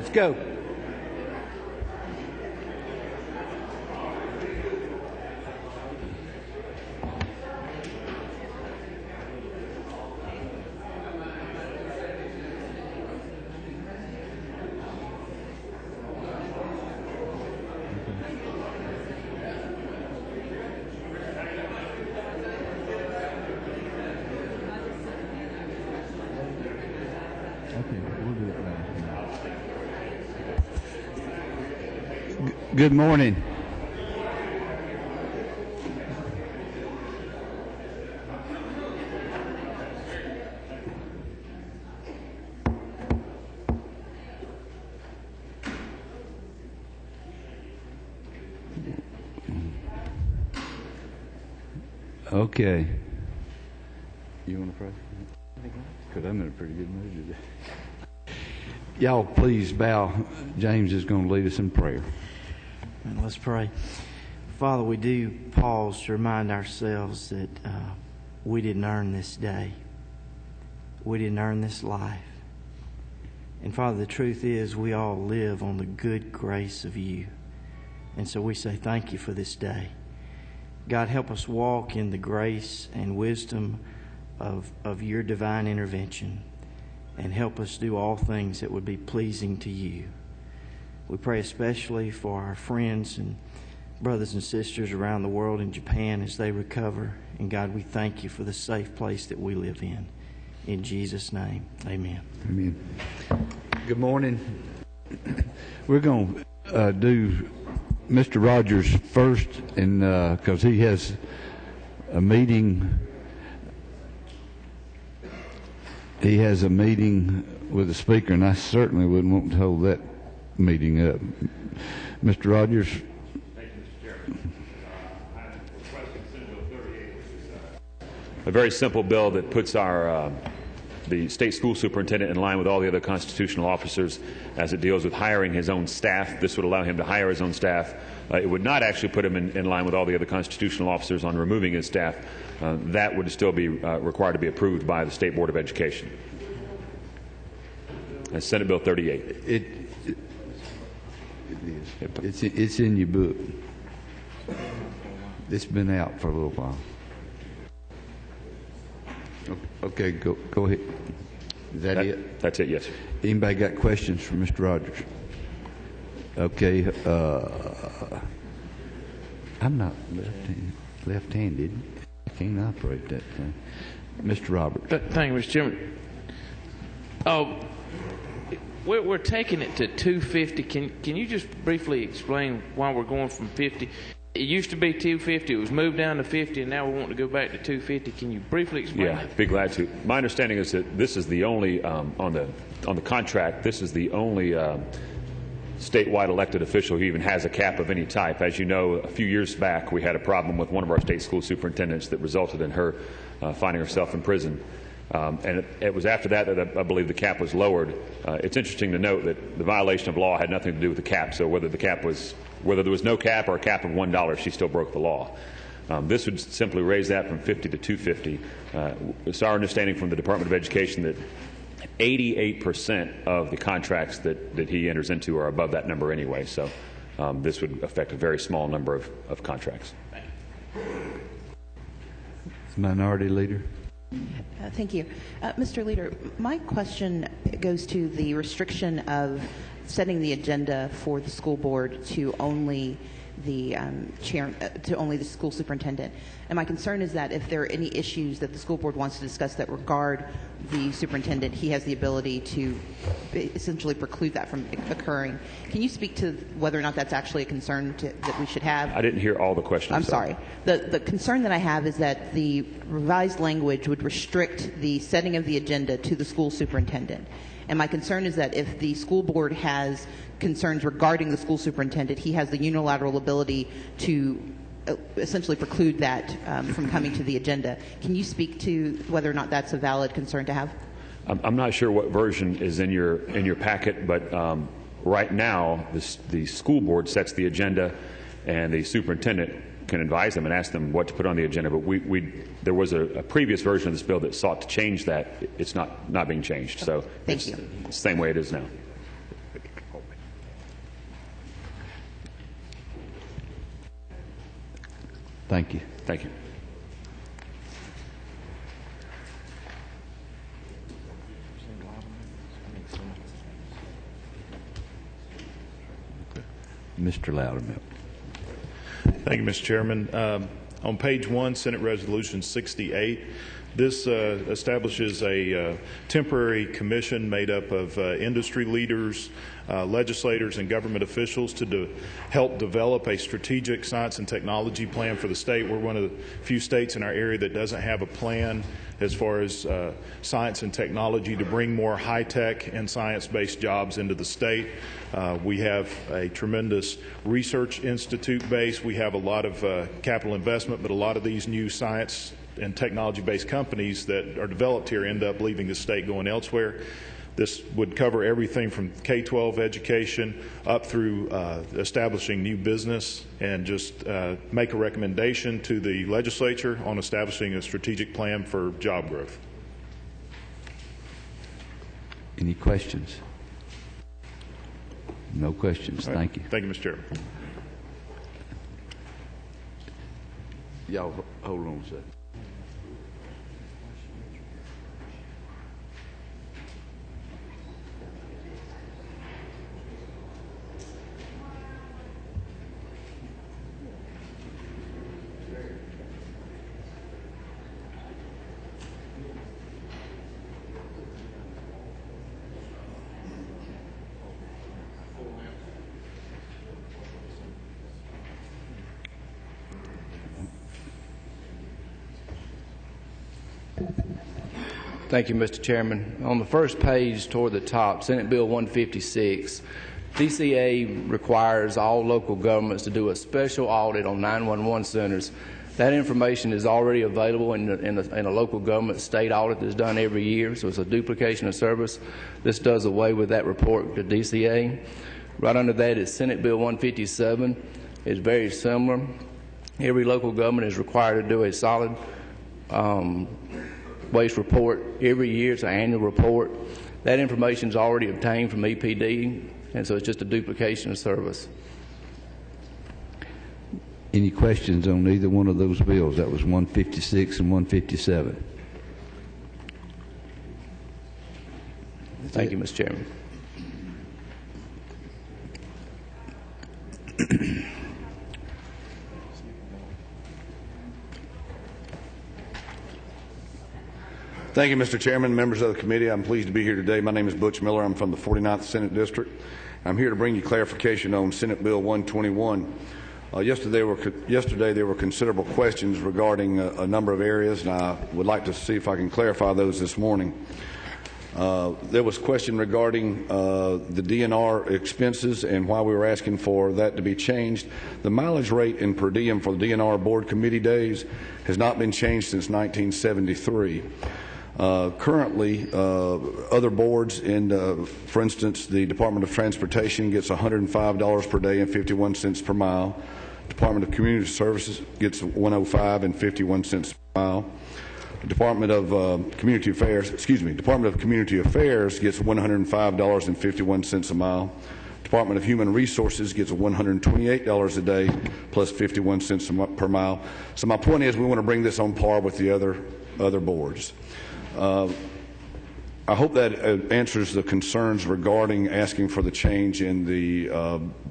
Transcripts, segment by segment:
Let's go. Good morning. Okay. You want to pray? Because I'm in a pretty good mood today. Y'all please bow. James is going to lead us in prayer. And let's pray. Father, we do pause to remind ourselves that we didn't earn this day. We didn't earn this life. And Father, the truth is we all live on the good grace of you. And so we say thank you for this day. God, help us walk in the grace and wisdom of your divine intervention. And help us do all things that would be pleasing to you. We pray especially for our friends and brothers and sisters around the world in Japan as they recover. And God, we thank you for the safe place that we live in. In Jesus' name, amen. Amen. Good morning. We're going to do Mr. Rogers first, and because he has a meeting. He has a meeting with the speaker, and I certainly wouldn't want to hold that meeting up. Mr. Rogers. Thank you, Mr. Chairman. I'm requesting Senate Bill 38, which is a very simple bill that puts the state school superintendent in line with all the other constitutional officers as it deals with hiring his own staff. This would allow him to hire his own staff. It would not actually put him in line with all the other constitutional officers on removing his staff. That would still be required to be approved by the State Board of Education. That's Senate Bill 38. It's in your book. It's been out for a little while. Okay, go ahead. Is that it? That's it, yes. Anybody got questions for Mr. Rogers? Okay. I'm not left-handed. I can't operate that thing. Mr. Roberts. Thank you, Mr. Chairman. We're taking it to 250. Can you just briefly explain why we're going from 50? It used to be 250. It was moved down to 50, and now we want to go back to 250. Can you briefly explain that? Yeah, be glad to. My understanding is that this is the only on the contract. This is the only statewide elected official who even has a cap of any type. As you know, a few years back, we had a problem with one of our state school superintendents that resulted in her finding herself in prison. And it was after that that I believe the cap was lowered. It's interesting to note that the violation of law had nothing to do with the cap. So whether there was no cap or a cap of $1, she still broke the law. This would simply raise that from 50 to 250. It's our understanding from the Department of Education that 88% of the contracts that he enters into are above that number anyway. So this would affect a very small number of contracts. Minority Leader. Thank you. Mr. Leader, my question goes to the restriction of setting the agenda for the school board to only the only the school superintendent. And my concern is that if there are any issues that the school board wants to discuss that regard the superintendent, he has the ability to essentially preclude that from occurring. Can you speak to whether or not that's actually a concern that we should have? I didn't hear all the questions. I'm sorry. The concern that I have is that the revised language would restrict the setting of the agenda to the school superintendent. And my concern is that if the school board has concerns regarding the school superintendent, he has the unilateral ability to essentially preclude that from coming to the agenda. Can you speak to whether or not that's a valid concern to have? I'm not sure what version is in your packet, but right now the school board sets the agenda, and the superintendent can advise them and ask them what to put on the agenda. But there was a previous version of this bill that sought to change that. It's not being changed. So Thank you. It's the same way it is now. Thank you. Thank you. Mr. Loudermilk. Thank you, Mr. Chairman. On page 1, Senate Resolution 68, this establishes a temporary commission made up of industry leaders, legislators, and government officials to help develop a strategic science and technology plan for the state. We're one of the few states in our area that doesn't have a plan as far as science and technology to bring more high-tech and science-based jobs into the state. We have a tremendous research institute base. We have a lot of capital investment, but a lot of these new science and technology-based companies that are developed here end up leaving the state, going elsewhere. This would cover everything from K-12 education up through establishing new business, and just make a recommendation to the legislature on establishing a strategic plan for job growth. Any questions? No questions. All right. Thank you. Thank you, Mr. Chairman. Y'all hold on a second. Thank you, Mr. Chairman. On the first page toward the top, Senate Bill 156, DCA requires all local governments to do a special audit on 911 centers. That information is already available in a local government state audit that's done every year, so it's a duplication of service. This does away with that report to DCA. Right under that is Senate Bill 157. It's very similar. Every local government is required to do a solid waste report every year. It's an annual report. That information is already obtained from EPD, and so it's just a duplication of service. Any questions on either one of those bills? That was 156 and 157. Thank you, Mr. Chairman. Thank you, Mr. Chairman, members of the committee. I'm pleased to be here today. My name is Butch Miller. I'm from the 49th Senate District. I'm here to bring you clarification on Senate Bill 121. Yesterday there were considerable questions regarding a number of areas, and I would like to see if I can clarify those this morning. There was question regarding the DNR expenses and why we were asking for that to be changed. The mileage rate in per diem for the DNR board committee days has not been changed since 1973. Currently, other boards, for instance, the Department of Transportation gets $105 per day and 51 cents per mile. Department of Community Services gets $105 and 51 cents per mile. Department of Community Affairs gets $105 and 51 cents a mile. Department of Human Resources gets $128 a day plus 51 cents per mile. So my point is, we want to bring this on par with the other boards. I hope that answers the concerns regarding asking for the change in the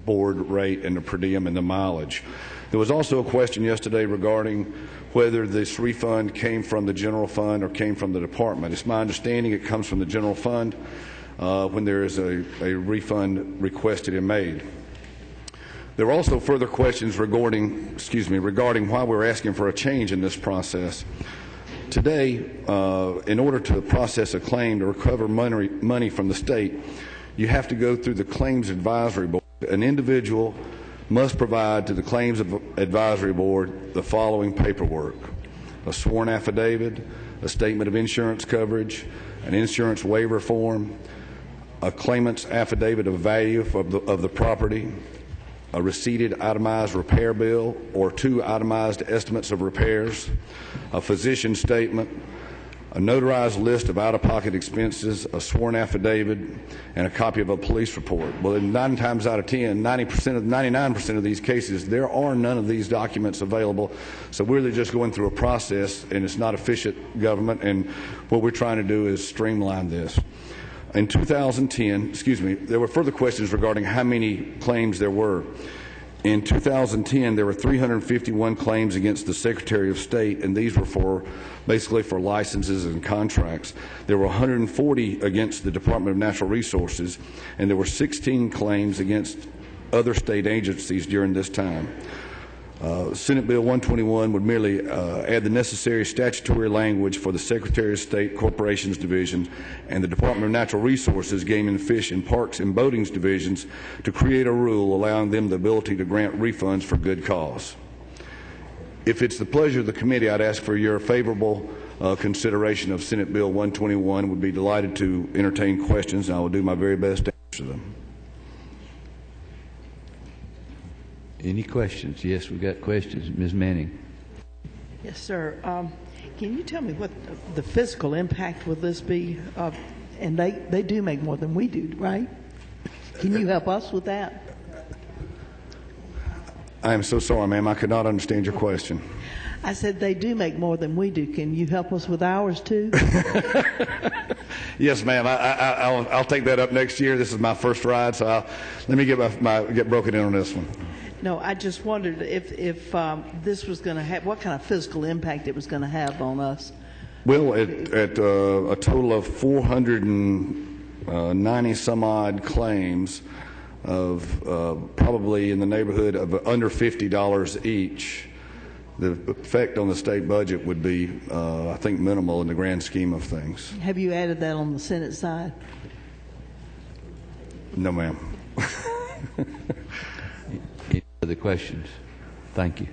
board rate and the per diem and the mileage. There was also a question yesterday regarding whether this refund came from the general fund or came from the department. It's my understanding it comes from the general fund when there is a refund requested and made. There were also further questions regarding why we're asking for a change in this process. Today, in order to process a claim to recover money from the state, you have to go through the Claims Advisory Board. An individual must provide to the Claims Advisory Board the following paperwork: a sworn affidavit, a statement of insurance coverage, an insurance waiver form, a claimant's affidavit of value of the property, a receipted itemized repair bill or 2 itemized estimates of repairs, a physician statement, a notarized list of out-of-pocket expenses, a sworn affidavit, and a copy of a police report. Well, in 9 times out of 10, 99% of these cases, there are none of these documents available. So we're really just going through a process, and it's not efficient government, and what we're trying to do is streamline this. In 2010, there were further questions regarding how many claims there were. In 2010, there were 351 claims against the Secretary of State, and these were basically for licenses and contracts. There were 140 against the Department of Natural Resources, and there were 16 claims against other state agencies during this time. Senate Bill 121 would merely add the necessary statutory language for the Secretary of State Corporations Division and the Department of Natural Resources, Game and Fish, and Parks and Boatings Divisions to create a rule allowing them the ability to grant refunds for good cause. If it's the pleasure of the committee, I'd ask for your favorable consideration of Senate Bill 121. Would be delighted to entertain questions, and I will do my very best to answer them. Any questions? Yes, we've got questions. Ms. Manning. Yes, sir. Can you tell me what the physical impact will this be? And they do make more than we do, right? Can you help us with that? I am so sorry, ma'am. I could not understand your question. I said they do make more than we do. Can you help us with ours too? Yes, ma'am. I'll take that up next year. This is my first ride, so let me get broken in on this one. No, I just wondered if this was going to have, what kind of physical impact it was going to have on us. Well, at a total of 490 some odd claims of probably in the neighborhood of under $50 each, the effect on the state budget would be, I think, minimal in the grand scheme of things. Have you added that on the Senate side? No, ma'am. Any other questions? Thank you.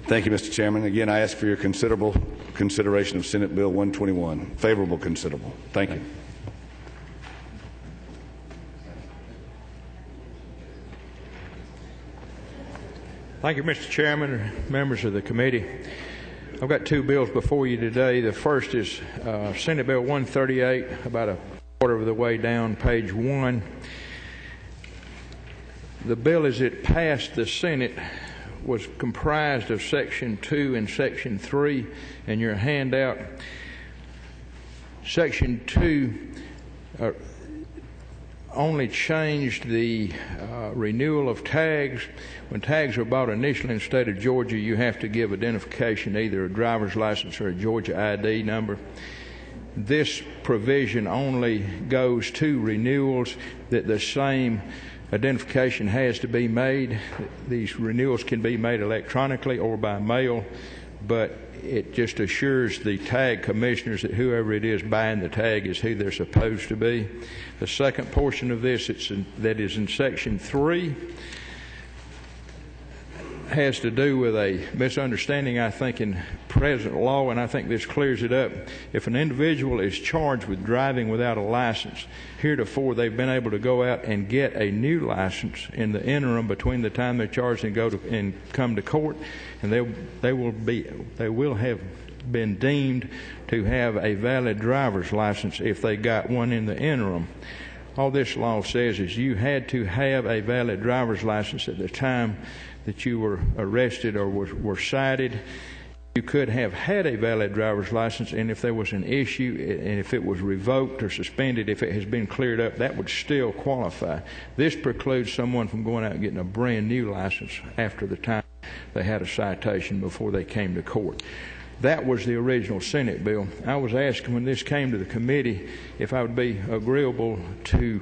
Thank you, Mr. Chairman. Again, I ask for your considerable consideration of Senate Bill 121. Favorable considerable. Thank you. Thank you, Mr. Chairman, members of the committee. I've got two bills before you today. The first is Senate Bill 138, about a quarter of the way down, page 1. The bill, as it passed the Senate, was comprised of Section 2 and Section 3 in your handout. Section 2 only changed the renewal of tags. When tags are bought initially in the state of Georgia, you have to give identification, either a driver's license or a Georgia ID number. This provision only goes to renewals that the same identification has to be made. These renewals can be made electronically or by mail, but it just assures the tag commissioners that whoever it is buying the tag is who they're supposed to be. The second portion of this that is in Section 3 has to do with a misunderstanding, I think, in present law, and I think this clears it up. If an individual is charged with driving without a license, heretofore they've been able to go out and get a new license in the interim between the time they're charged and come to court, and they will have been deemed to have a valid driver's license if they got one in the interim. All this law says is you had to have a valid driver's license at the time that you were arrested or were cited. You could have had a valid driver's license, and if there was an issue, and if it was revoked or suspended, if it has been cleared up, that would still qualify. This precludes someone from going out and getting a brand new license after the time they had a citation before they came to court. That was the original Senate bill. I was asked when this came to the committee if I would be agreeable to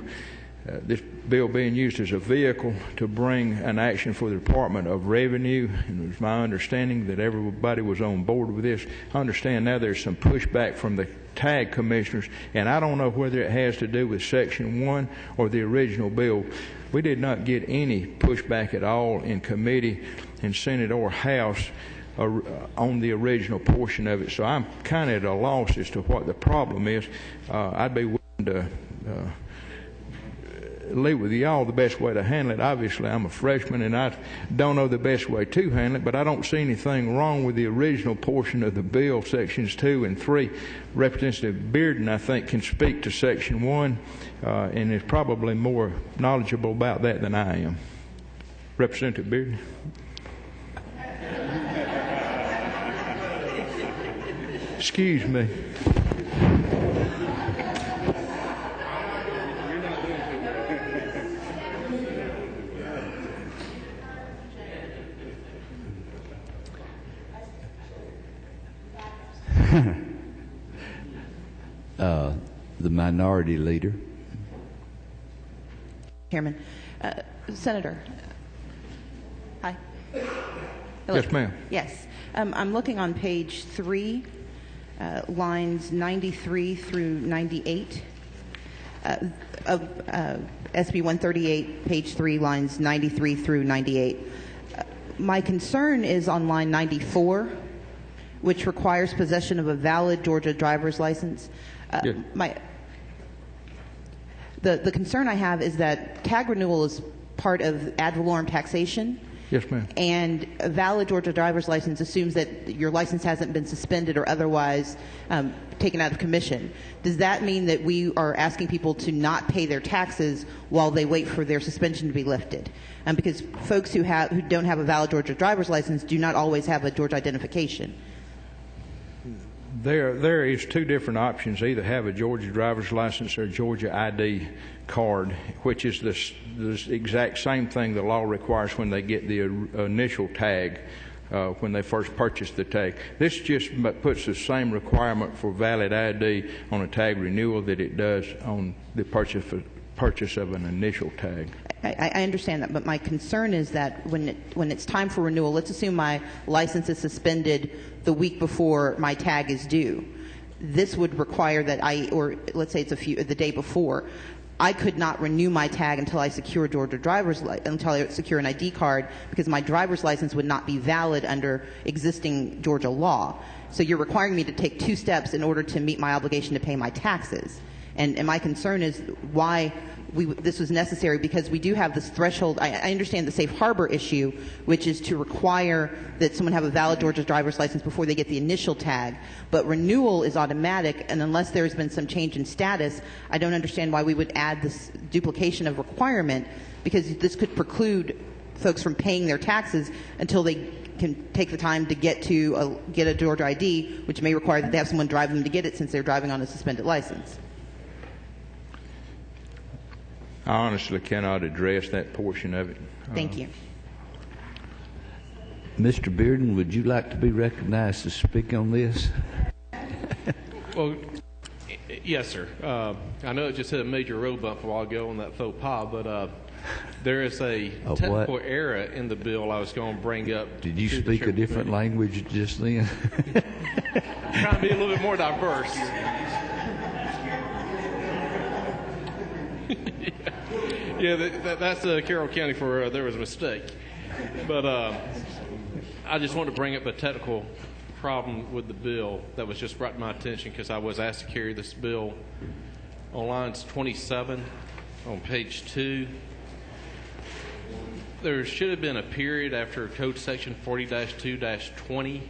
this bill being used as a vehicle to bring an action for the Department of Revenue, and it was my understanding that everybody was on board with this. I understand now there's some pushback from the tag commissioners, and I don't know whether it has to do with Section 1 or the original bill. We did not get any pushback at all in committee, in Senate or House, on the original portion of it. So I'm kind of at a loss as to what the problem is. I'd be willing to leave with y'all the best way to handle it. Obviously, I'm a freshman, and I don't know the best way to handle it, but I don't see anything wrong with the original portion of the bill, sections 2 and 3. Representative Bearden, I think, can speak to section 1, and is probably more knowledgeable about that than I am. Representative Bearden. Excuse me. The minority leader. Chairman. Senator. Hi. Hello. Yes, ma'am. Yes. I'm looking on page 3, lines 93 through 98 of SB 138, page 3, lines 93 through 98. My concern is on line 94, which requires possession of a valid Georgia driver's license. The concern I have is that tag renewal is part of ad valorem taxation. Yes, ma'am. And a valid Georgia driver's license assumes that your license hasn't been suspended or otherwise taken out of commission. Does that mean that we are asking people to not pay their taxes while they wait for their suspension to be lifted? Because folks who don't have a valid Georgia driver's license do not always have a Georgia identification. There is 2 different options: either have a Georgia driver's license or a Georgia ID card, which is the exact same thing the law requires when they get the initial tag, when they first purchase the tag. This just puts the same requirement for valid ID on a tag renewal that it does on the purchase of an initial tag. I understand that, but my concern is that when it's time for renewal, let's assume my license is suspended the week before my tag is due. This would require that or let's say it's the day before, I could not renew my tag until I secure until I secure an ID card, because my driver's license would not be valid under existing Georgia law. So you're requiring me to take 2 steps in order to meet my obligation to pay my taxes. And my concern is why this was necessary, because we do have this threshold. I understand the safe harbor issue, which is to require that someone have a valid Georgia driver's license before they get the initial tag. But renewal is automatic, and unless there's been some change in status, I don't understand why we would add this duplication of requirement, because this could preclude folks from paying their taxes until they can take the time to get a Georgia ID, which may require that they have someone drive them to get it since they're driving on a suspended license. I honestly cannot address that portion of it. Thank you. Mr. Bearden, would you like to be recognized to speak on this? Well, yes, sir. I know it just hit a major road bump a while ago on that faux pas, but there is a technical error in the bill I was going to bring up. Did you speak a different language just then? Trying to be a little bit more diverse. Yeah, that's Carroll County for there was a mistake. But I just wanted to bring up a technical problem with the bill that was just brought to my attention, because I was asked to carry this bill on lines 27 on page 2. There should have been a period after code section 40-2-20. And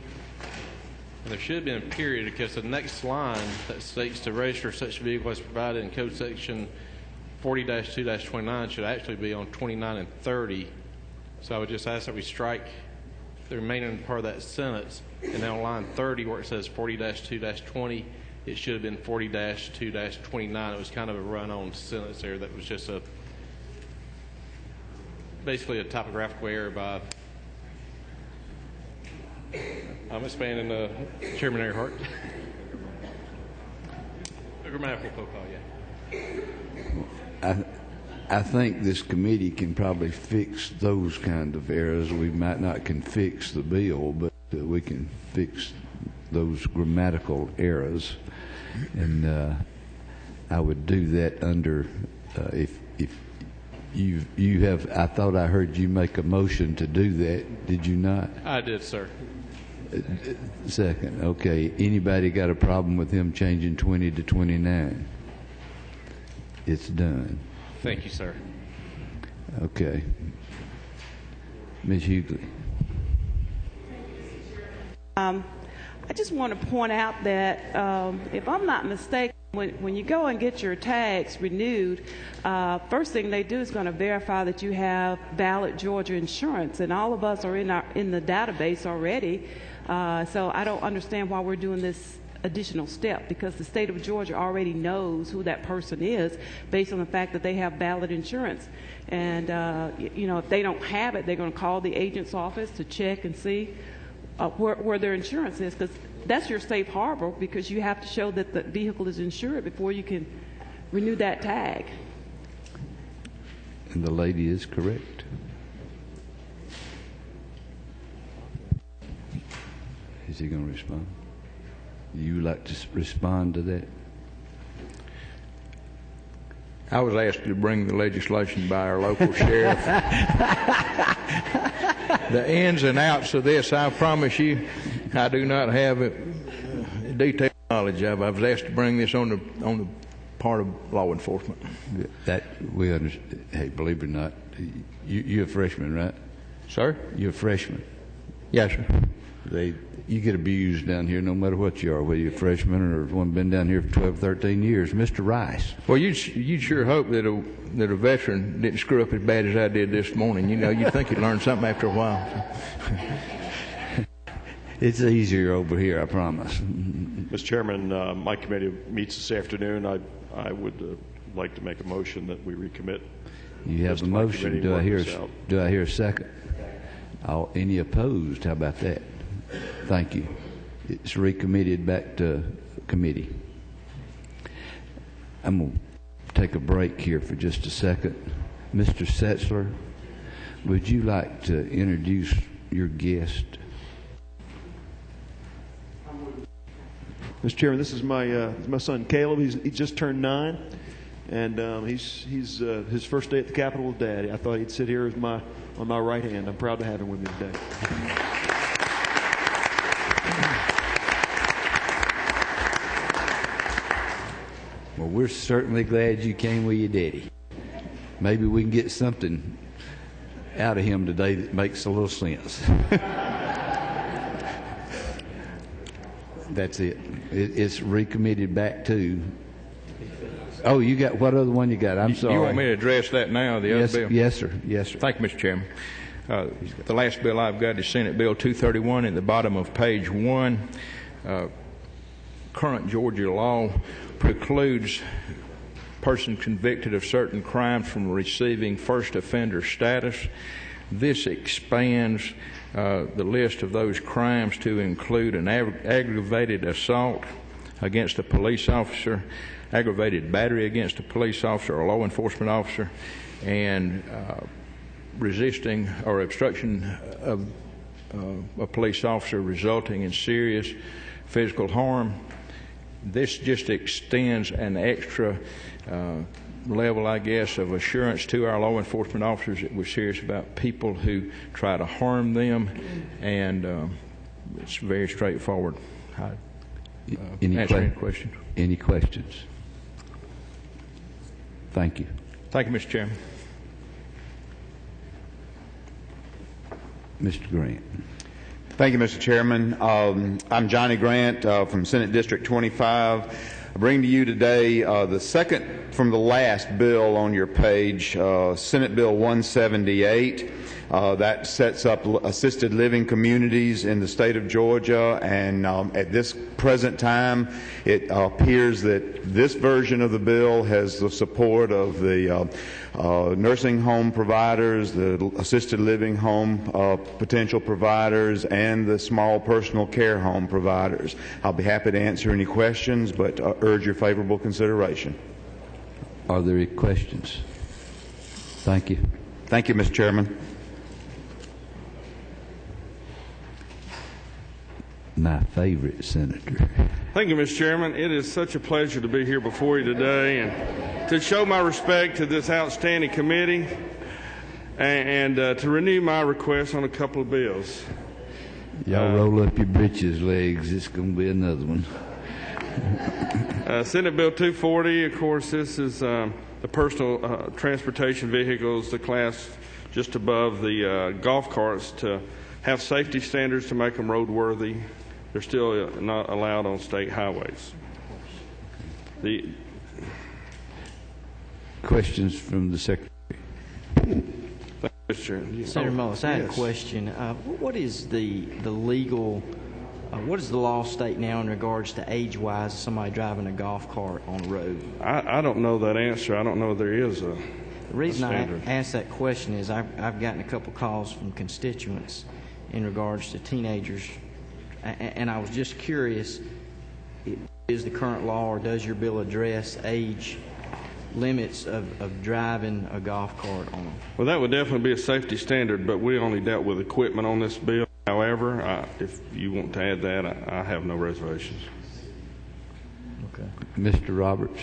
there should have been a period, because the next line that states to register such vehicle as provided in code section 40-2-29 should actually be on 29 and 30. So I would just ask that we strike the remaining part of that sentence, and then on line 30 where it says 40-2-20, it should have been 40-2-29. It was kind of a run-on sentence there that was just basically a typographical error by, I'm expanding Chairman Earhart. A grammatical faux pas, yeah. I think this committee can probably fix those kind of errors. We might not can fix the bill, but we can fix those grammatical errors, and I would do that under if you have. I thought I heard you make a motion to do that. Did you not? I did, sir. Second. Okay. Anybody got a problem with him changing 20 to 29? It's done. Thank you, sir. Okay. Ms. Hughley. I just want to point out that if I'm not mistaken, when you go and get your tags renewed, first thing they do is going to verify that you have valid Georgia insurance, and all of us are in the database already. So I don't understand why we're doing this additional step, because the state of Georgia already knows who that person is based on the fact that they have valid insurance. And you know, if they don't have it, they're going to call the agent's office to check and see where their insurance is, because that's your safe harbor, because you have to show that the vehicle is insured before you can renew that tag. And the lady is correct. Is he going to respond? You like to respond to that? I was asked to bring the legislation by our local sheriff. The ins and outs of this, I promise you, I do not have detailed knowledge of. I was asked to bring this on the part of law enforcement. That we understand. Hey, believe it or not, you're a freshman, right? Sir? You're a freshman. Yes, sir. You get abused down here no matter what you are, whether you're a freshman or one been down here for 12, 13 years. Mr. Rice. Well, you'd sure hope that a veteran didn't screw up as bad as I did this morning. You know, you'd think you'd learn something after a while. It's easier over here, I promise. Mr. Chairman, my committee meets this afternoon. I would like to make a motion that we recommit. You have a motion. Do I hear a second? Any opposed? How about that? Thank you. It's recommitted back to committee. I'm going to take a break here for just a second. Mr. Setzler, would you like to introduce your guest? Mr. Chairman, this is my son Caleb. He just turned 9, and he's his first day at the Capitol with Daddy. I thought he'd sit here as on my right hand. I'm proud to have him with me today. Well, we're certainly glad you came with your daddy. Maybe we can get something out of him today that makes a little sense. That's it. It's recommitted back to. Oh, you got what other one you got? I'm sorry. You want me to address that now? The other bill? Yes, sir. Yes, sir. Thank you, Mr. Chairman. The last bill I've got is Senate Bill 231 at the bottom of page 1. Current Georgia law precludes person convicted of certain crimes from receiving first offender status. This expands the list of those crimes to include an aggravated assault against a police officer, aggravated battery against a police officer or a law enforcement officer, and resisting or obstruction of a police officer resulting in serious physical harm. This just extends an extra level, I guess, of assurance to our law enforcement officers that we're serious about people who try to harm them, and it's very straightforward. Answer any questions? Any questions? Thank you. Thank you, Mr. Chairman. Mr. Grant. Thank you, Mr. Chairman. I'm Johnny Grant from Senate District 25. I bring to you today the second from the last bill on your page, Senate Bill 178. That sets up assisted living communities in the state of Georgia, and at this present time, it appears that this version of the bill has the support of the nursing home providers, the assisted living home potential providers, and the small personal care home providers. I'll be happy to answer any questions, but urge your favorable consideration. Are there any questions? Thank you. Thank you, Mr. Chairman. My favorite senator. Thank you, Mr. Chairman. It is such a pleasure to be here before you today and to show my respect to this outstanding committee and to renew my request on a couple of bills. Y'all roll up your britches legs. It's going to be another one. Senate Bill 240, of course, this is the personal transportation vehicles, the class just above the golf carts, to have safety standards to make them roadworthy. They're still not allowed on state highways. The questions from the Secretary. Senator Mullis, I had a question. What is the legal, what does the law state now in regards to age-wise somebody driving a golf cart on the road? I don't know that answer. I don't know there is a The reason I standard. ask that question is I've gotten a couple calls from constituents in regards to teenagers, and I was just curious, is the current law or does your bill address age limits of driving a golf cart on them? Well, that would definitely be a safety standard, but we only dealt with equipment on this bill. However, if you want to add that, I have no reservations. Okay. Mr. Roberts.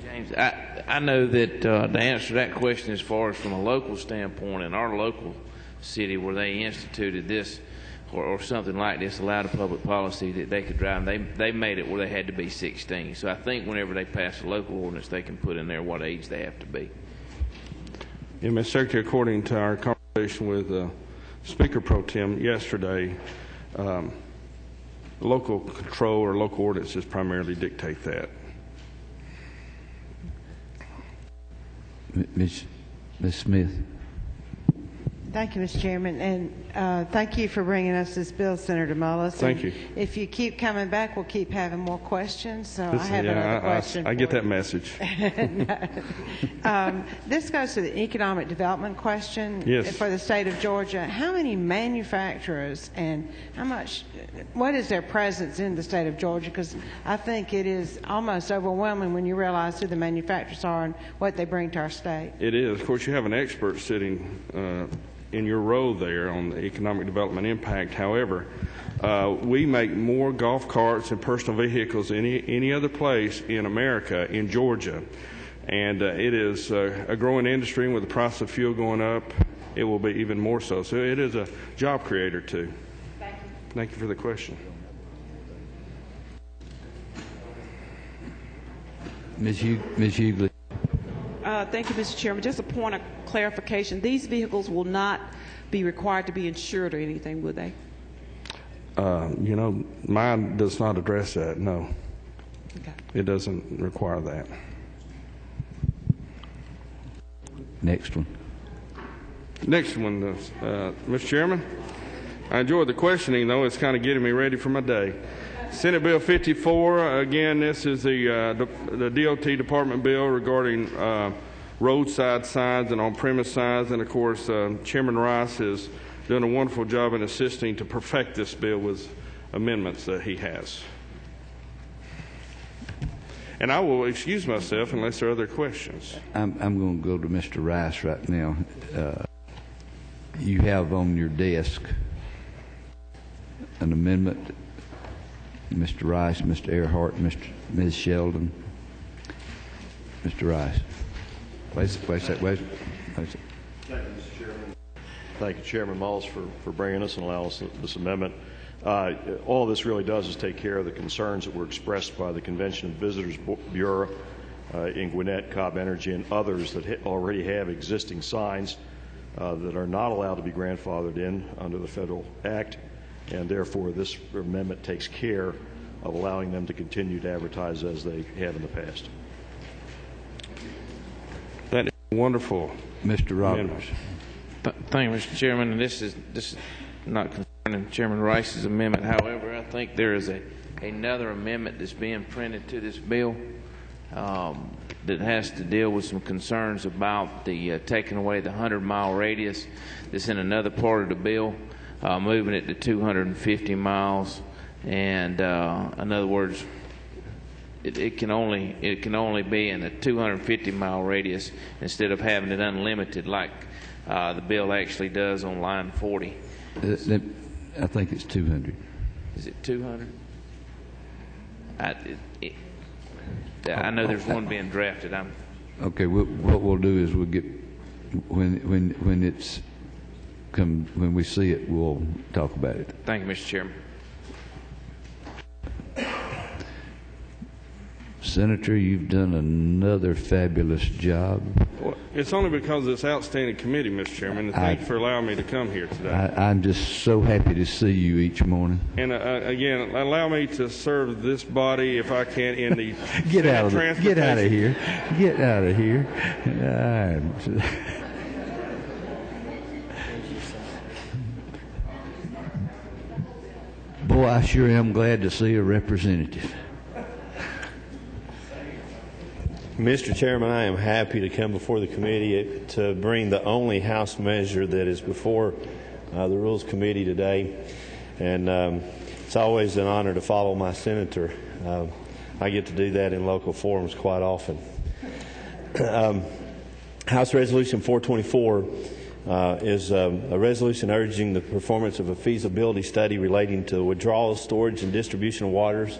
James, I know that to answer that question as far as from a local standpoint, in our local city where they instituted this or something like this, allowed a public policy that they could drive, they made it where they had to be 16. So I think whenever they pass a local ordinance, they can put in there what age they have to be. Yeah, Mr. Secretary, according to our conversation with Speaker Pro Tem yesterday, local control or local ordinances primarily dictate that. Ms. Smith. Thank you, Mr. Chairman, and thank you for bringing us this bill, Senator Mullis. Thank you. If you keep coming back, we'll keep having more questions. So I have another question. I get that message. This goes to the economic development question. Yes. For the state of Georgia. How many manufacturers and what is their presence in the state of Georgia? Because I think it is almost overwhelming when you realize who the manufacturers are and what they bring to our state. It is. Of course, you have an expert sitting in your row there on the economic development impact. However, we make more golf carts and personal vehicles than any other place in America, in Georgia. And it is a growing industry, and with the price of fuel going up, it will be even more so. So it is a job creator, too. Thank you. Thank you for the question. Ms. Hughley. Thank you, Mr. Chairman. Just a point of clarification. These vehicles will not be required to be insured or anything, will they? Mine does not address that, no. Okay. It doesn't require that. Next one. Next one, Mr. Chairman. I enjoyed the questioning, though. It's kind of getting me ready for my day. Senate Bill 54, again, this is the DOT department bill regarding roadside signs and on-premise signs. And, of course, Chairman Rice has done a wonderful job in assisting to perfect this bill with amendments that he has. And I will excuse myself unless there are other questions. I'm going to go to Mr. Rice right now. You have on your desk an amendment. Mr. Rice, Mr. Earhart, Ms. Sheldon. Mr. Rice. Wait a second. Thank you, Mr. Chairman. Thank you, Chairman Mullis, for bringing us and allowing us this amendment. All this really does is take care of the concerns that were expressed by the Convention and Visitors Bureau in Gwinnett, Cobb Energy, and others that already have existing signs that are not allowed to be grandfathered in under the federal act, and therefore this amendment takes care of allowing them to continue to advertise as they have in the past. That is wonderful. Mr. Roberts. Thank you, Mr. Chairman. And this is not concerning Chairman Rice's amendment. However, I think there is another amendment that's being printed to this bill that has to deal with some concerns about the taking away the 100-mile radius that's in another part of the bill, moving it to 250 miles. And in other words, it can only be in a 250-mile radius instead of having it unlimited like the bill actually does on line 40. I think it's 200. Is it 200? I know there's one being drafted. Okay. What we'll do is we'll get when it's when we see it, we'll talk about it. Thank you, Mr. Chairman. Senator, you've done another fabulous job. Well, it's only because it's outstanding committee, Mr. Chairman, and thank you for allowing me to come here today. I'm just so happy to see you each morning. And again, allow me to serve this body, if I can, in the Get out of transportation. here. Get out of here. Boy, I sure am glad to see a representative. Mr. Chairman, I am happy to come before the committee to bring the only House measure that is before the Rules Committee today. And it's always an honor to follow my senator. I get to do that in local forums quite often. House Resolution 424 is a resolution urging the performance of a feasibility study relating to withdrawal, storage, and distribution of waters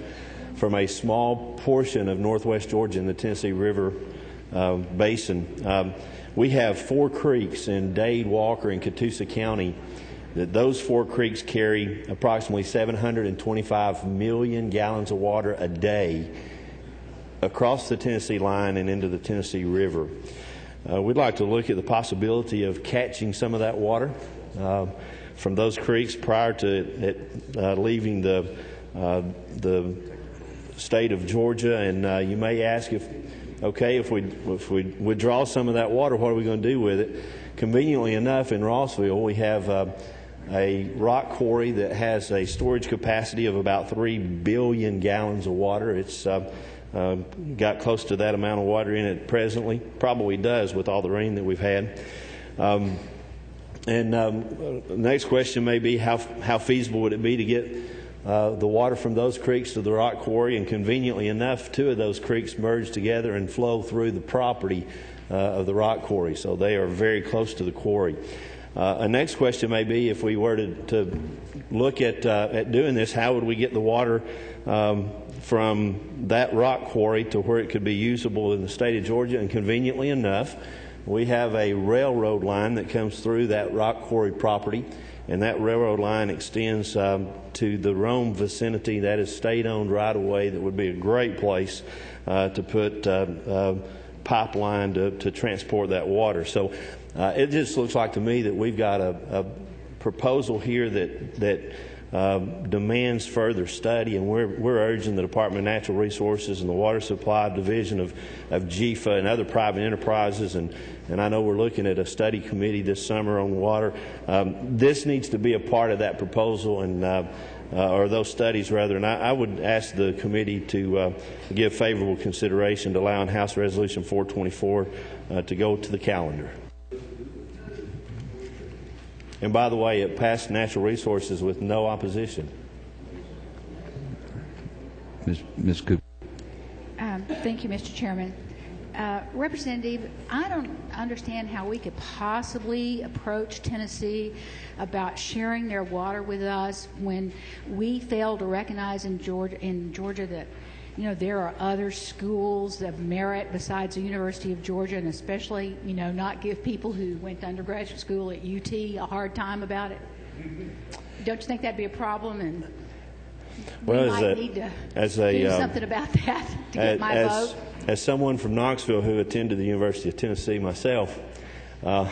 from a small portion of northwest Georgia in the Tennessee River Basin. We have 4 creeks in Dade, Walker, and Catoosa County. Those 4 creeks carry approximately 725 million gallons of water a day across the Tennessee line and into the Tennessee River. We'd like to look at the possibility of catching some of that water from those creeks prior to it leaving the state of Georgia. And you may ask, if we withdraw some of that water, what are we going to do with it? Conveniently enough, in Rossville, we have a rock quarry that has a storage capacity of about 3 billion gallons of water. It's got close to that amount of water in it presently. Probably does with all the rain that we've had. The next question may be how feasible would it be to get the water from those creeks to the rock quarry, and conveniently enough, 2 of those creeks merge together and flow through the property of the rock quarry, so they are very close to the quarry. A next question may be, if we were to look at doing this, how would we get the water from that rock quarry to where it could be usable in the state of Georgia? And conveniently enough, we have a railroad line that comes through that rock quarry property, and that railroad line extends to the Rome vicinity. That is state-owned right-of-way. That would be a great place to put pipeline to transport that water. So it just looks like to me that we've got a proposal here that demands further study, and we're urging the Department of Natural Resources and the Water Supply Division of GFA and other private enterprises, and I know we're looking at a study committee this summer on water. This needs to be a part of that proposal, and or those studies rather, and I would ask the committee to give favorable consideration to allowing House Resolution 424 to go to the calendar. And by the way, it passed Natural Resources with no opposition. Ms. Cooper. Thank you, Mr. Chairman. Representative, I don't understand how we could possibly approach Tennessee about sharing their water with us when we fail to recognize in Georgia that, you know, there are other schools of merit besides the University of Georgia, and especially, you know, not give people who went to undergraduate school at UT a hard time about it. Don't you think that'd be a problem? And we might need to do something about that to get my vote. As someone from Knoxville who attended the University of Tennessee myself, I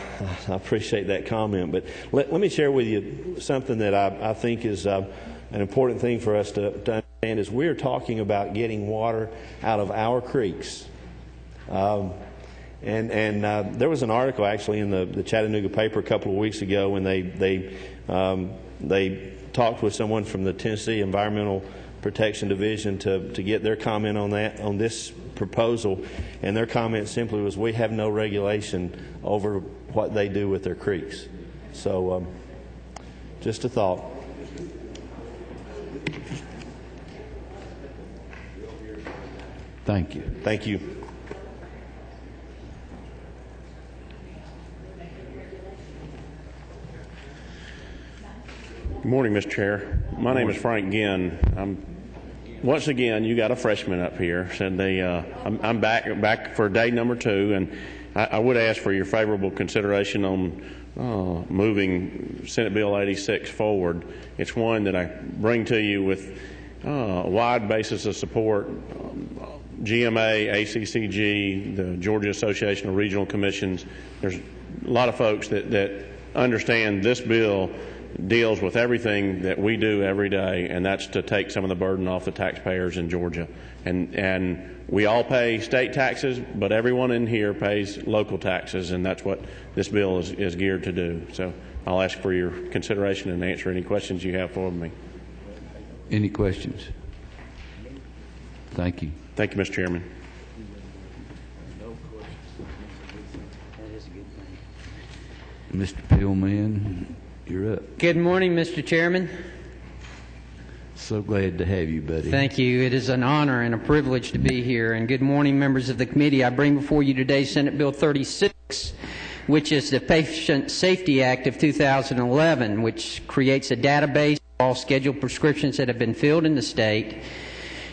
appreciate that comment. But let me share with you something that I think is an important thing for us to understand. Is we're talking about getting water out of our creeks. And there was an article actually in the Chattanooga paper a couple of weeks ago when they talked with someone from the Tennessee Environmental Protection Division to get their comment on this proposal, and their comment simply was, we have no regulation over what they do with their creeks. So just a thought. Thank you. Thank you. Good morning, Mr. Chair. My name is Frank Ginn. Once again, you got a freshman up here. Said I'm back for day number 2, and I would ask for your favorable consideration on moving Senate Bill 86 forward. It's one that I bring to you with a wide basis of support. GMA, ACCG, the Georgia Association of Regional Commissions. There's a lot of folks that understand this bill deals with everything that we do every day, and that's to take some of the burden off the taxpayers in Georgia. And we all pay state taxes, but everyone in here pays local taxes, and that's what this bill is geared to do. So I'll ask for your consideration and answer any questions you have for me. Any questions? Thank you. Thank you, Mr. Chairman. Mr. Pillman, you're up. Good morning, Mr. Chairman. So glad to have you, buddy. Thank you. It is an honor and a privilege to be here. And good morning, members of the committee. I bring before you today Senate Bill 36, which is the Patient Safety Act of 2011, which creates a database of all scheduled prescriptions that have been filled in the state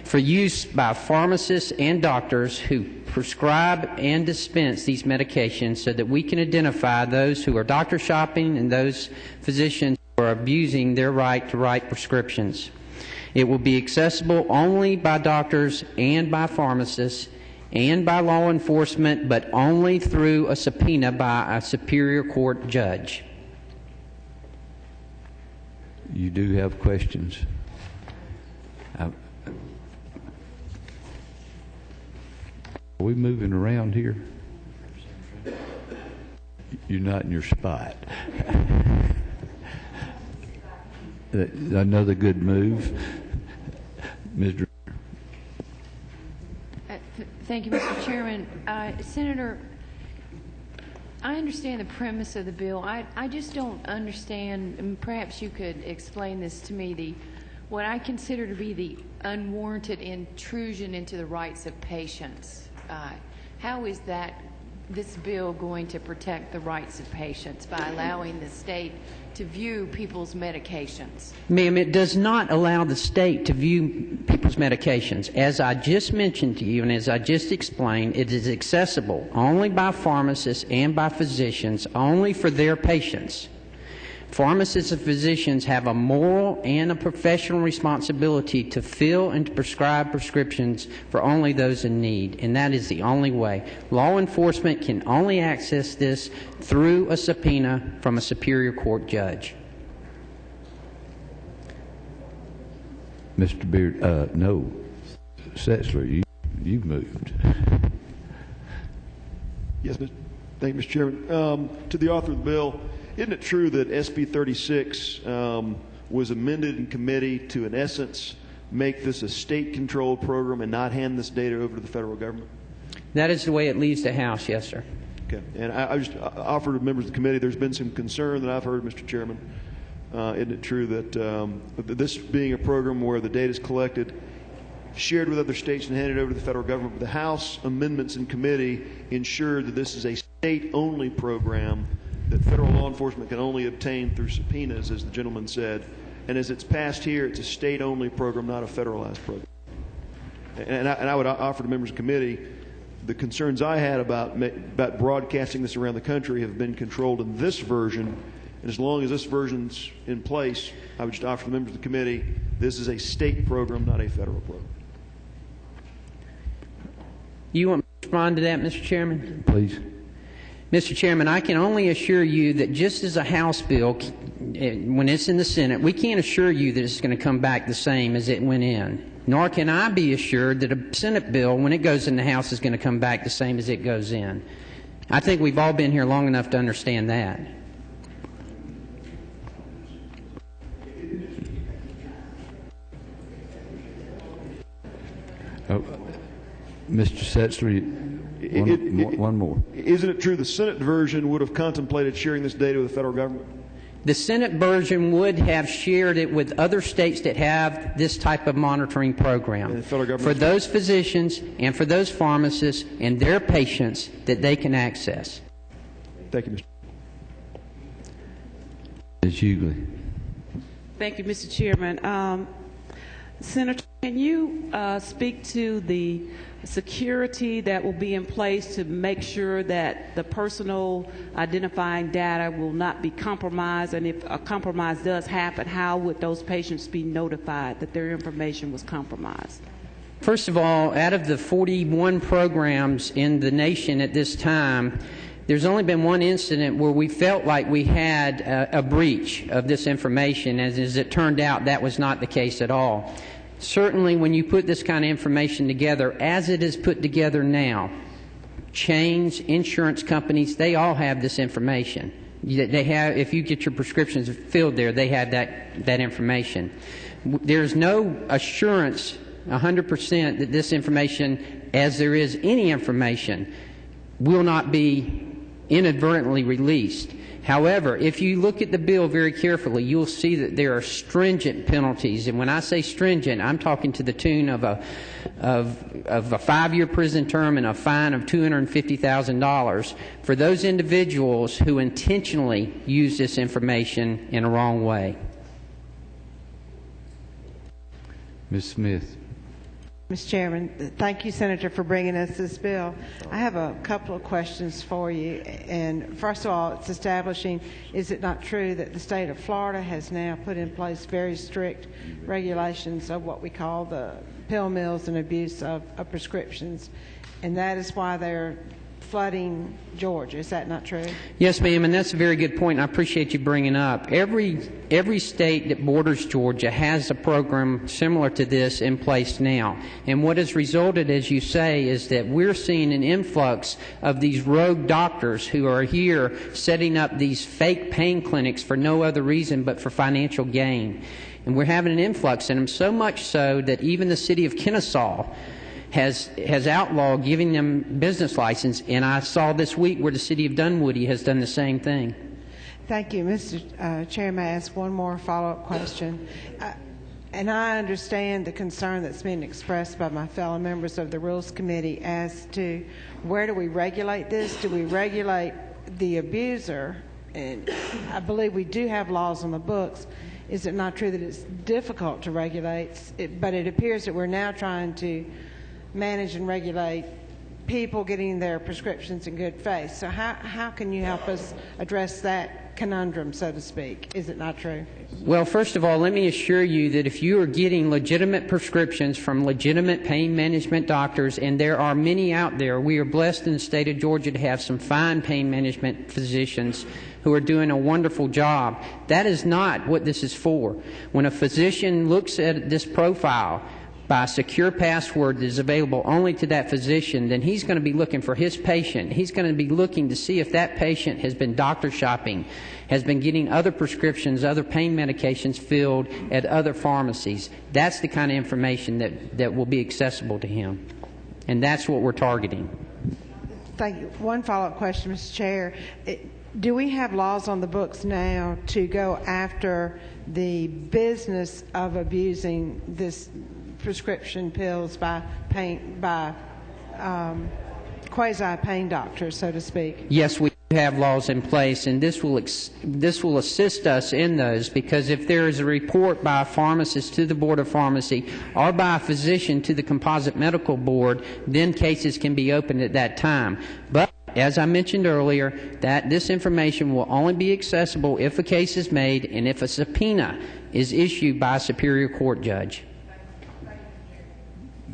for use by pharmacists and doctors who prescribe and dispense these medications, so that we can identify those who are doctor shopping and those physicians who are abusing their right to write prescriptions. It will be accessible only by doctors and by pharmacists and by law enforcement, but only through a subpoena by a superior court judge. You do have questions? Are we moving around here? You're not in your spot. Another good move. Mr. Thank you, Mr. Chairman. Senator, I understand the premise of the bill. I just don't understand, and perhaps you could explain this to me, what I consider to be the unwarranted intrusion into the rights of patients. How is this bill going to protect the rights of patients by allowing the state to view people's medications? Ma'am, it does not allow the state to view people's medications. As I just mentioned to you and as I just explained, it is accessible only by pharmacists and by physicians, only for their patients. Pharmacists and physicians have a moral and a professional responsibility to fill and to prescribe prescriptions for only those in need, and that is the only way. Law enforcement can only access this through a subpoena from a superior court judge. Mr. Beard, no. Setzler, you've moved. Yes, thank you, Mr. Chairman. To the author of the bill, isn't it true that SB 36 was amended in committee to, in essence, make this a state-controlled program and not hand this data over to the federal government? That is the way it leaves the House, yes, sir. Okay. And I just offered to members of the committee, there's been some concern that I've heard, Mr. Chairman. Isn't it true that this being a program where the data is collected, shared with other states and handed over to the federal government, the House amendments in committee ensured that this is a state-only program that federal law enforcement can only obtain through subpoenas, as the gentleman said. And as it's passed here, it's a state-only program, not a federalized program. And I would offer to members of the committee, the concerns I had about broadcasting this around the country have been controlled in this version. And as long as this version's in place, I would just offer the members of the committee, this is a state program, not a federal program. You want me to respond to that, Mr. Chairman? Please. Mr. Chairman, I can only assure you that just as a House bill, when it's in the Senate, we can't assure you that it's going to come back the same as it went in. Nor can I be assured that a Senate bill, when it goes in the House, is going to come back the same as it goes in. I think we've all been here long enough to understand that. Mr. Setzler, one more. Isn't it true the Senate version would have contemplated sharing this data with the federal government? The Senate version would have shared it with other states that have this type of monitoring program for those physicians and for those pharmacists and their patients that they can access. Thank you, Mr. Ms. Hughley. Thank you, Mr. Chairman. Senator, can you speak to the security that will be in place to make sure that the personal identifying data will not be compromised? And if a compromise does happen, how would those patients be notified that their information was compromised? First of all, out of the 41 programs in the nation at this time, there's only been one incident where we felt like we had a breach of this information. As it turned out, that was not the case at all. Certainly, when you put this kind of information together, as it is put together now, chains, insurance companies, they all have this information. They have, if you get your prescriptions filled there, they have that information. There's no assurance 100% that this information, as there is any information, will not be inadvertently released. However, if you look at the bill very carefully, you'll see that there are stringent penalties. And when I say stringent, I'm talking to the tune of a 5-year prison term and a fine of $250,000 for those individuals who intentionally use this information in a wrong way. Ms. Smith. Mr. Chairman, thank you, Senator, for bringing us this bill. I have a couple of questions for you. And first of all, it's establishing, is it not true that the state of Florida has now put in place very strict regulations of what we call the pill mills and abuse of prescriptions, and that is why they're flooding Georgia? Is that not true? Yes, ma'am, and that's a very good point, and I appreciate you bringing up. Every state that borders Georgia has a program similar to this in place now. And what has resulted, as you say, is that we're seeing an influx of these rogue doctors who are here setting up these fake pain clinics for no other reason but for financial gain. And we're having an influx in them, so much so that even the city of Kennesaw has outlawed giving them business license, and I saw this week where the city of Dunwoody has done the same thing. Thank you. Mr. Chair, may I ask one more follow-up question? And I understand the concern that's being expressed by my fellow members of the Rules Committee as to where do we regulate this? Do we regulate the abuser? And I believe we do have laws on the books. Is it not true that it's difficult to regulate? But it appears that we're now trying to manage and regulate people getting their prescriptions in good faith. So how can you help us address that conundrum, so to speak? Is it not true? Well, first of all, let me assure you that if you are getting legitimate prescriptions from legitimate pain management doctors, and there are many out there, we are blessed in the state of Georgia to have some fine pain management physicians who are doing a wonderful job. That is not what this is for. When a physician looks at this profile by a secure password that is available only to that physician, then he's going to be looking for his patient. He's going to be looking to see if that patient has been doctor shopping, has been getting other prescriptions, other pain medications filled at other pharmacies. That's the kind of information that will be accessible to him. And that's what we're targeting. Thank you. One follow-up question, Mr. Chair. Do we have laws on the books now to go after the business of abusing this prescription pills by quasi-pain doctors, so to speak? Yes, we have laws in place, and this will assist us in those, because if there is a report by a pharmacist to the Board of Pharmacy or by a physician to the Composite Medical Board, then cases can be opened at that time. But as I mentioned earlier, that this information will only be accessible if a case is made and if a subpoena is issued by a Superior Court judge.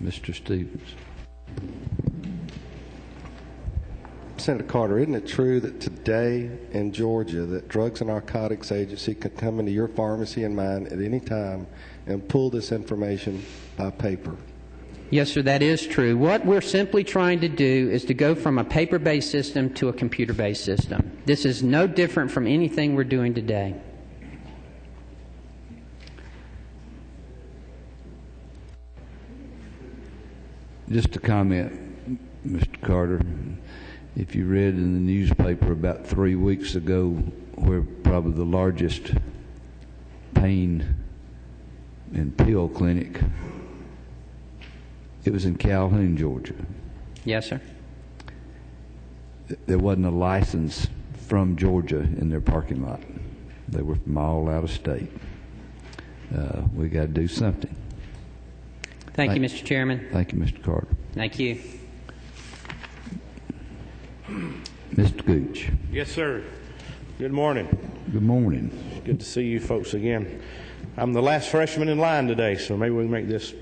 Mr. Stevens. Senator Carter, isn't it true that today in Georgia that Drugs and Narcotics Agency can come into your pharmacy and mine at any time and pull this information by paper? Yes, sir, that is true. What we're simply trying to do is to go from a paper-based system to a computer-based system. This is no different from anything we're doing today. Just a comment, Mr. Carter. If you read in the newspaper about 3 weeks ago where probably the largest pain and pill clinic, it was in Calhoun, Georgia. Yes, sir. There wasn't a license from Georgia in their parking lot. They were from all out of state. We got to do something. Thank you, Mr. Chairman. Thank you, Mr. Carter. Thank you. Mr. Gooch. Yes, sir. Good morning. Good morning. Good to see you folks again. I'm the last freshman in line today, so maybe we can make this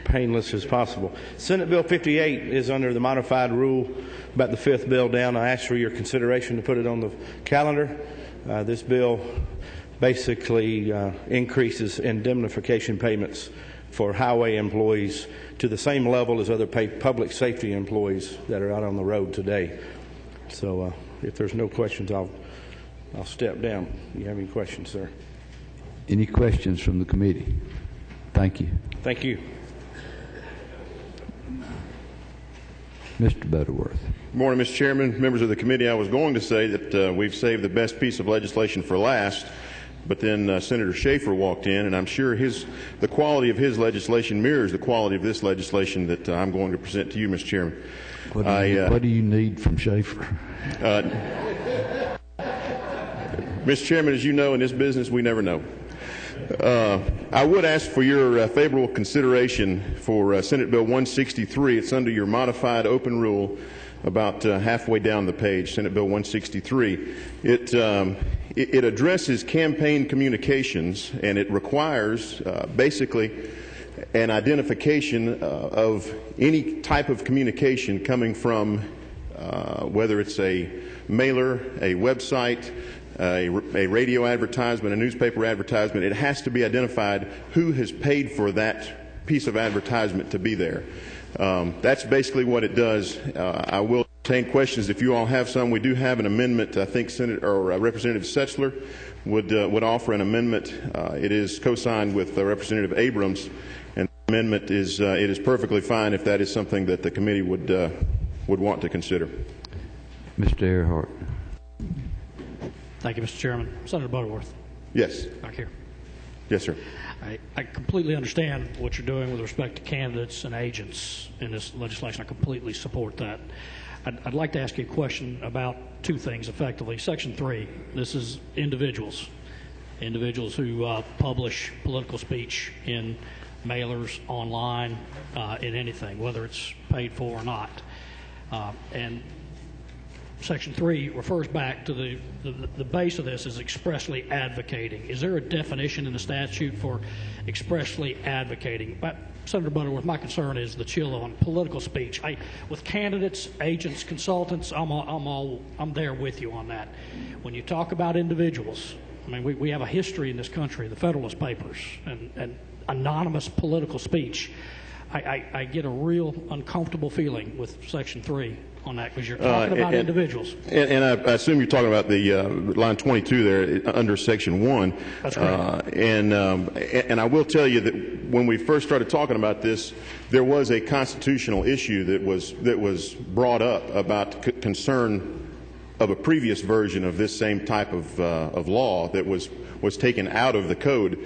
painless as possible. Senate Bill 58 is under the modified rule, about the fifth bill down. I ask for your consideration to put it on the calendar. This bill basically increases indemnification payments for highway employees to the same level as other public safety employees that are out on the road today. So if there's no questions, I'll step down. Do you have any questions, sir? Any questions from the committee? Thank you. Thank you. Mr. Butterworth. Good morning, Mr. Chairman, members of the committee. I was going to say that we've saved the best piece of legislation for last, but then Senator Schaefer walked in, and I'm sure the quality of his legislation mirrors the quality of this legislation that I'm going to present to you, Mr. Chairman. What do you need from Schaefer? Mr. Chairman, as you know, in this business, we never know. I would ask for your favorable consideration for Senate Bill 163. It's under your modified open rule about halfway down the page, Senate Bill 163. It addresses campaign communications, and it requires basically an identification of any type of communication coming from whether it's a mailer, a website, a radio advertisement, a newspaper advertisement. It has to be identified who has paid for that piece of advertisement to be there. That's basically what it does. I will entertain questions if you all have some. We do have an amendment. I think Representative Setzler would offer an amendment. It is co-signed with Representative Abrams, and the amendment is it is perfectly fine if that is something that the committee would want to consider. Mr. Earhart. Thank you, Mr. Chairman. Senator Butterworth. Yes. Back here. Yes, sir. I completely understand what you're doing with respect to candidates and agents in this legislation. I completely support that. I'd like to ask you a question about two things effectively. Section 3, this is individuals who publish political speech in mailers, online, in anything, whether it's paid for or not. And Section 3 refers back to the base of this is expressly advocating. Is there a definition in the statute for expressly advocating? But Senator Butterworth, my concern is the chill on political speech. With candidates, agents, consultants, I'm there with you on that. When you talk about individuals, I mean, we have a history in this country, the Federalist Papers, and anonymous political speech. I get a real uncomfortable feeling with Section 3 on that because you're talking about individuals. And I assume you're talking about the line 22 there under Section 1. That's correct. And I will tell you that when we first started talking about this, there was a constitutional issue that was brought up about concern of a previous version of this same type of law that was taken out of the code.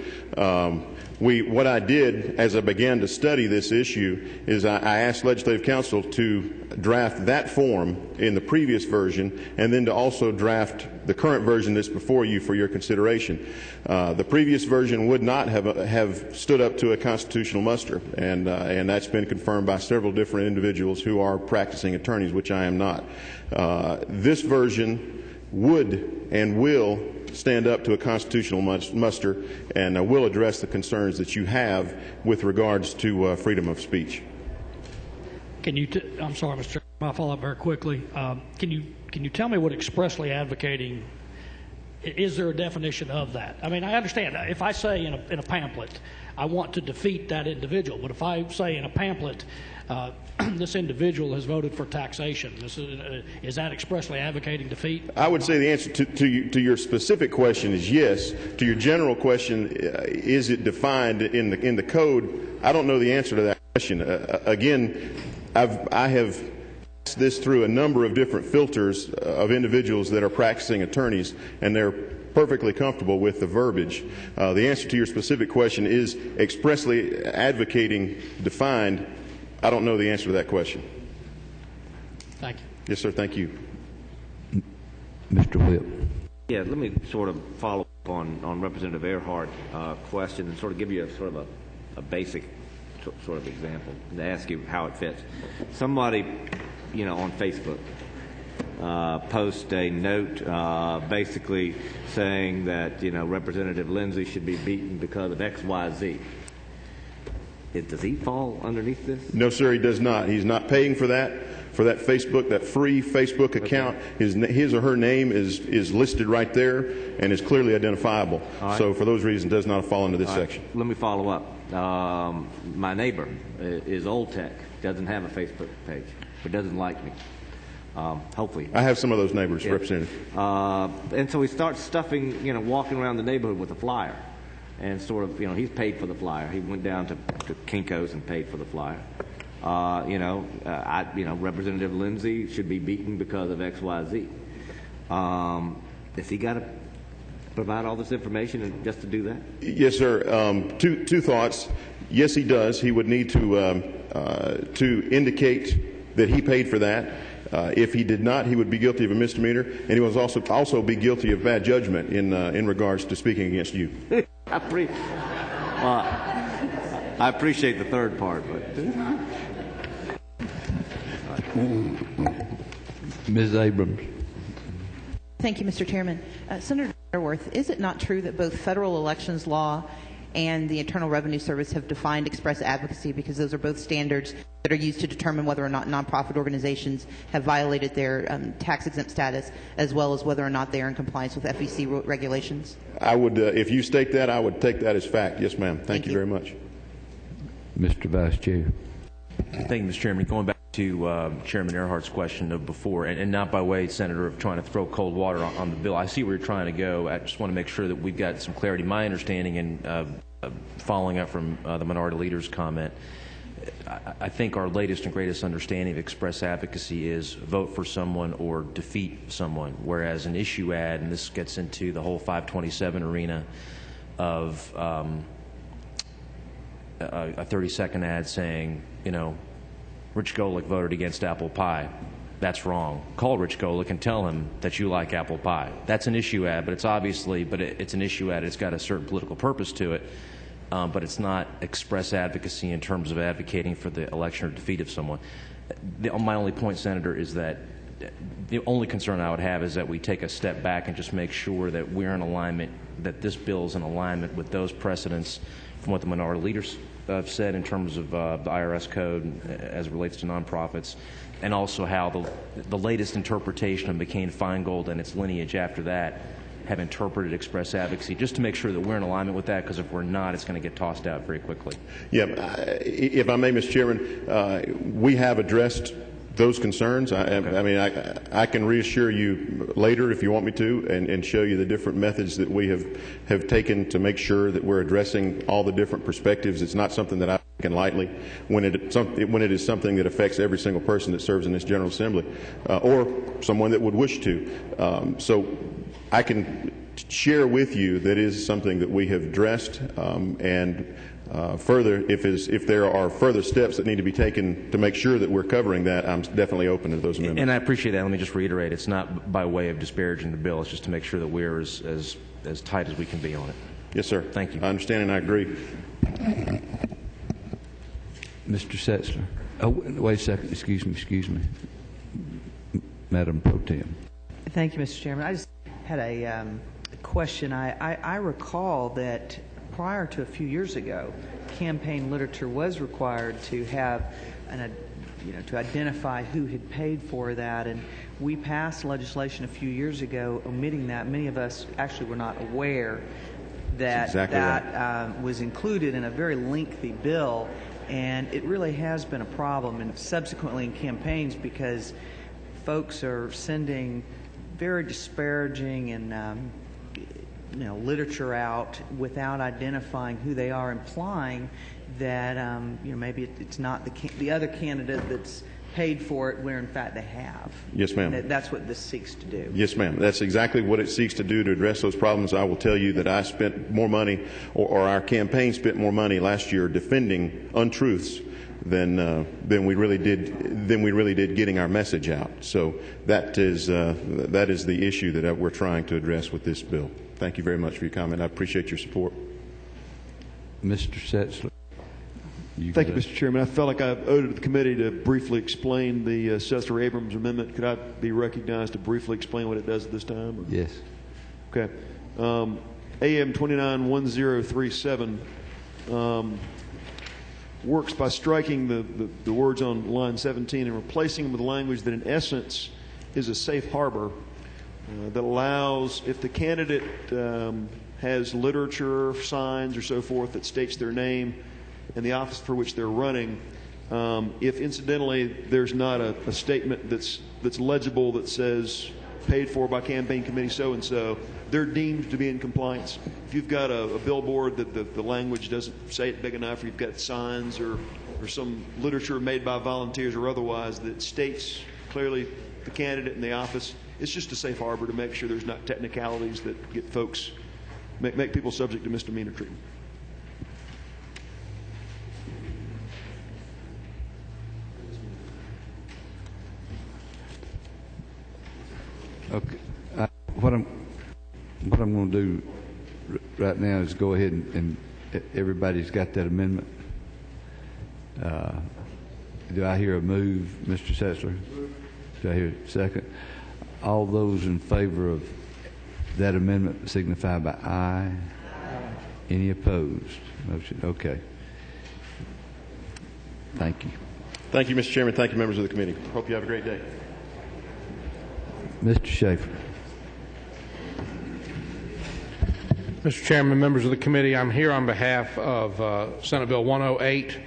What I did as I began to study this issue is I asked Legislative Counsel to draft that form in the previous version and then to also draft the current version that's before you for your consideration. The previous version would not have stood up to a constitutional muster, and that's been confirmed by several different individuals who are practicing attorneys, which I am not. This version would and will stand up to a constitutional muster and will address the concerns that you have with regards to freedom of speech. Can you? I'm sorry, Mr. Chairman. I'll follow up very quickly. Can you tell me what expressly advocating? Is there a definition of that? I mean, I understand if I say in a pamphlet, I want to defeat that individual, but if I say in a pamphlet, this individual has voted for taxation, is that expressly advocating defeat? I would say the answer to your specific question is yes. To your general question, is it defined in the code? I don't know the answer to that question. Again, I have passed this through a number of different filters of individuals that are practicing attorneys, and they're perfectly comfortable with the verbiage. The answer to your specific question is expressly advocating defined. I don't know the answer to that question. Thank you. Yes, sir. Thank you. Mr. Whip. Yeah, let me sort of follow up on Representative Earhart's question and sort of give you a basic sort of example to ask you how it fits. Somebody, on Facebook post a note basically saying that, Representative Lindsay should be beaten because of X, Y, Z. Does he fall underneath this? No, sir, he does not. He's not paying for that Facebook, that free Facebook account. Okay. His or her name is listed right there and is clearly identifiable. Right. So for those reasons, does not fall into this section. Let me follow up. My neighbor is Old Tech, doesn't have a Facebook page, but doesn't like me. Hopefully. I have some of those neighbors, Representative. And so he starts stuffing, walking around the neighborhood with a flyer. And sort of, he's paid for the flyer. He went down to Kinko's and paid for the flyer. Representative Lindsay should be beaten because of X, Y, Z. Has he got to provide all this information just to do that? Yes, sir. Two thoughts. Yes, he does. He would need to indicate that he paid for that. If he did not, he would be guilty of a misdemeanor, and he was also be guilty of bad judgment in regards to speaking against you. I appreciate the third part, but Ms. Abrams. Thank you, Mr. Chairman. Senator Butterworth, is it not true that both federal elections law and the Internal Revenue Service have defined express advocacy, because those are both standards that are used to determine whether or not nonprofit organizations have violated their tax-exempt status, as well as whether or not they are in compliance with FEC regulations? I would, if you state that, I would take that as fact. Yes, ma'am. Thank you very much. Mr. Vice Chair. Thank you, Mr. Chairman. Going back to Chairman Earhart's question of before, and not by way, Senator, of trying to throw cold water on the bill. I see where you're trying to go. I just want to make sure that we've got some clarity. My understanding, and following up from the minority leader's comment, I think our latest and greatest understanding of express advocacy is vote for someone or defeat someone, whereas an issue ad, and this gets into the whole 527 arena of a 30-second ad saying, Rich Golick voted against apple pie. That's wrong. Call Rich Golick and tell him that you like apple pie. That's an issue ad, but it's an issue ad. It's got a certain political purpose to it, but it's not express advocacy in terms of advocating for the election or defeat of someone. My only point, Senator, is that the only concern I would have is that we take a step back and just make sure that we're in alignment, that this bill is in alignment with those precedents from what the minority leaders have said in terms of the IRS code as it relates to nonprofits, and also how the latest interpretation of McCain-Feingold and its lineage after that have interpreted express advocacy, just to make sure that we're in alignment with that, because if we're not, it's going to get tossed out very quickly. Yeah, if I may, Mr. Chairman, we have addressed those concerns. I can reassure you later if you want me to, and show you the different methods that we have taken to make sure that we're addressing all the different perspectives. It's not something that I've taken lightly when it is something that affects every single person that serves in this General Assembly, or someone that would wish to. So I can share with you that is something that we have addressed, and further, if there are further steps that need to be taken to make sure that we're covering that, I'm definitely open to those amendments. And I appreciate that. Let me just reiterate, it's not by way of disparaging the bill. It's just to make sure that we're as tight as we can be on it. Yes, sir. Thank you. I understand and I agree. Mr. Setzler. Oh, wait a second. Excuse me. Madam Pro Tem. Thank you, Mr. Chairman. I just had a question. I recall that prior to a few years ago, campaign literature was required to have to identify who had paid for that, and we passed legislation a few years ago omitting that. Many of us actually were not aware that exactly that was included in a very lengthy bill, and it really has been a problem, and subsequently in campaigns, because folks are sending very disparaging and literature out without identifying who they are, implying that maybe it's not the other candidate that's paid for it, where in fact they have. Yes, ma'am. And that's what this seeks to do. Yes, ma'am. That's exactly what it seeks to do, to address those problems. I will tell you that I spent more money, or our campaign spent more money last year defending untruths than we really did getting our message out. So that is the issue that we're trying to address with this bill. Thank you very much for your comment. I appreciate your support. Mr. Setzler, you Thank you, Mr. Chairman. I felt like I owed it to the committee to briefly explain the Sessler Abrams amendment. Could I be recognized to briefly explain what it does at this time? Or? Yes. Okay. AM 291037 works by striking the words on line 17 and replacing them with language that in essence is a safe harbor that allows, if the candidate has literature, signs, or so forth that states their name and the office for which they're running, if incidentally there's not a statement that's legible that says paid for by campaign committee so-and-so, they're deemed to be in compliance. If you've got a billboard that the language doesn't say it big enough, or you've got signs or some literature made by volunteers or otherwise that states clearly the candidate and the office, it's just a safe harbor to make sure there's not technicalities that get folks, make people subject to misdemeanor treatment. Okay. What I'm going to do right now is go ahead and everybody's got that amendment. Do I hear a move, Mr. Sessler? Do I hear a second? All those in favor of that amendment signify by aye. Any opposed? Motion. Okay. Thank you. Thank you, Mr. Chairman. Thank you, members of the committee. Hope you have a great day. Mr. Schaefer. Mr. Chairman, members of the committee, I'm here on behalf of Senate Bill 108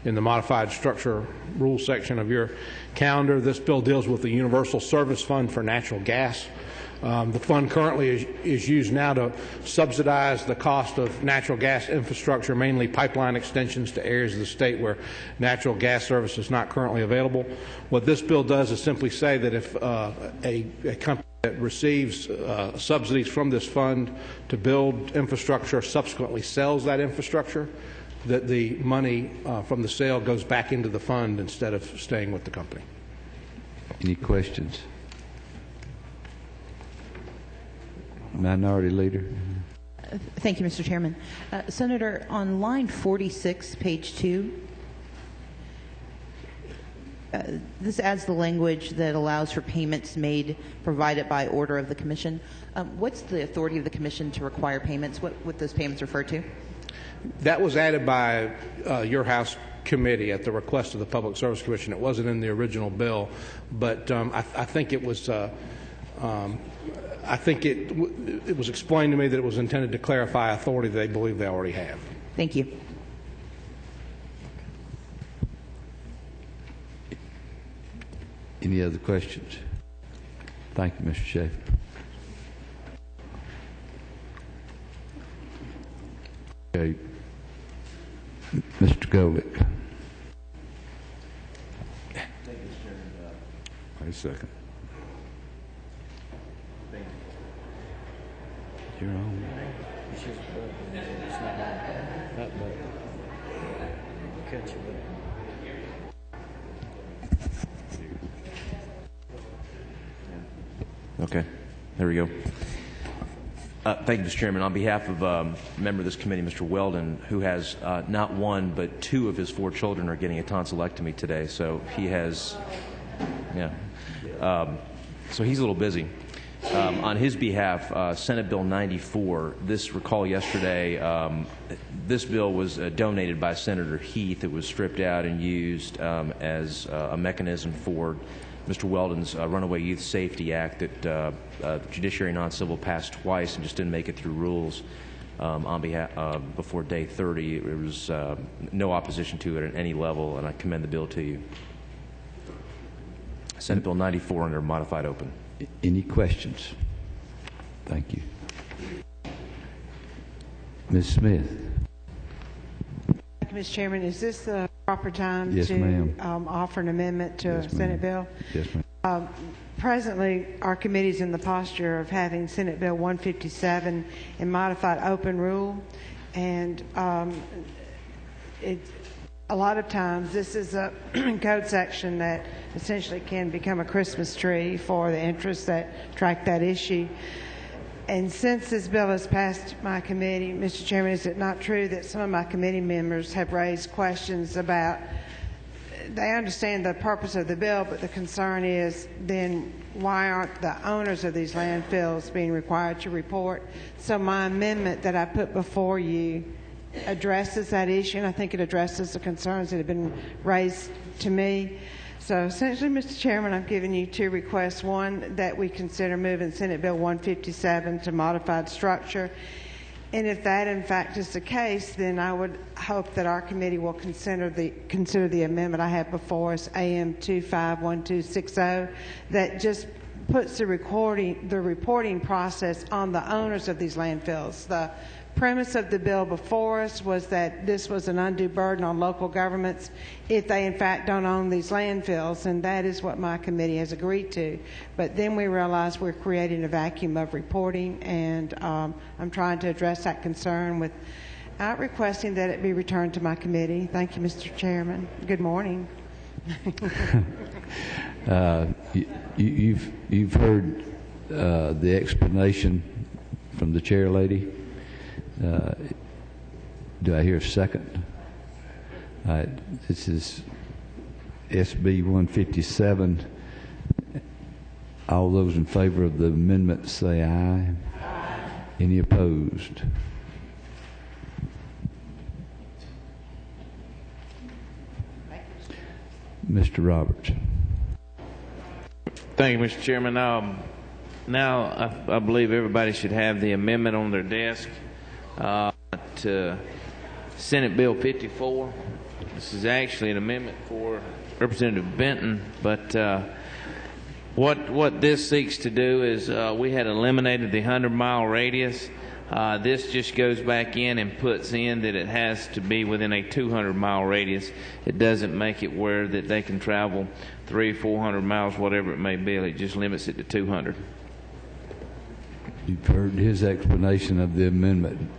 in the modified structure rules section of your calendar. This bill deals with the Universal Service Fund for natural gas. The fund currently is used now to subsidize the cost of natural gas infrastructure, mainly pipeline extensions to areas of the state where natural gas service is not currently available. What this bill does is simply say that if a company that receives subsidies from this fund to build infrastructure subsequently sells that infrastructure, that the money from the sale goes back into the fund instead of staying with the company. Any questions? Minority Leader. Thank you, Mr. Chairman. Senator, on line 46, page 2, this adds the language that allows for payments made provided by order of the Commission. What's the authority of the Commission to require payments? What those payments refer to? That was added by your House committee at the request of the Public Service Commission. It wasn't in the original bill, but I think it was. I think it was explained to me that it was intended to clarify authority that they believe they already have. Thank you. Any other questions? Thank you, Mr. Schaefer. Okay. Mr. Golick. Wait a second. You're on. Okay, there we go. Thank you, Mr. Chairman. On behalf of a member of this committee, Mr. Weldon, who has not one but 2 of his 4 children are getting a tonsillectomy today, so he has, so he's a little busy. On his behalf, Senate Bill 94, recall yesterday, this bill was donated by Senator Heath. It was stripped out and used as a mechanism for Mr. Weldon's Runaway Youth Safety Act that the Judiciary Non-Civil passed twice and just didn't make it through rules on behalf before day 30. There was no opposition to it at any level, and I commend the bill to you. Senate Bill 94 under modified open. Any questions? Thank you. Ms. Smith. Thank you, Mr. Chairman. Is this the proper time Yes, to offer an amendment to a Senate bill? Yes, ma'am. Presently, our committee is in the posture of having Senate Bill 157 in modified open rule, and a lot of times this is a code section that essentially can become a Christmas tree for the interests that track that issue. And since this bill has passed my committee, Mr. Chairman, is it not true that some of my committee members have raised questions about, they understand the purpose of the bill, but the concern is then why aren't the owners of these landfills being required to report? So my amendment that I put before you addresses that issue, and I think it addresses the concerns that have been raised to me. So essentially, Mr. Chairman, I'm giving you two requests. One, that we consider moving Senate Bill 157 to modified structure. And if that, in fact, is the case, then I would hope that our committee will consider the amendment I have before us, AM 251260, that just puts the reporting process on the owners of these landfills. The premise of the bill before us was that this was an undue burden on local governments if they in fact don't own these landfills, and that is what my committee has agreed to. But then we realized we're creating a vacuum of reporting, and I'm trying to address that concern without requesting that it be returned to my committee. Thank you, Mr. Chairman. Good morning. You've heard the explanation from the chair lady. Do I hear a second? All right, this is SB 157. All those in favor of the amendment say aye. Aye. Any opposed? Mr. Roberts. Thank you, Mr. Chairman. Now I believe everybody should have the amendment on their desk to Senate Bill 54. This is actually an amendment for Representative Benton, but what this seeks to do is we had eliminated the 100-mile radius. This just goes back in and puts in that it has to be within a 200-mile radius. It doesn't make it where that they can travel 300-400 miles, whatever it may be. It just limits it to 200. You've heard his explanation of the amendment.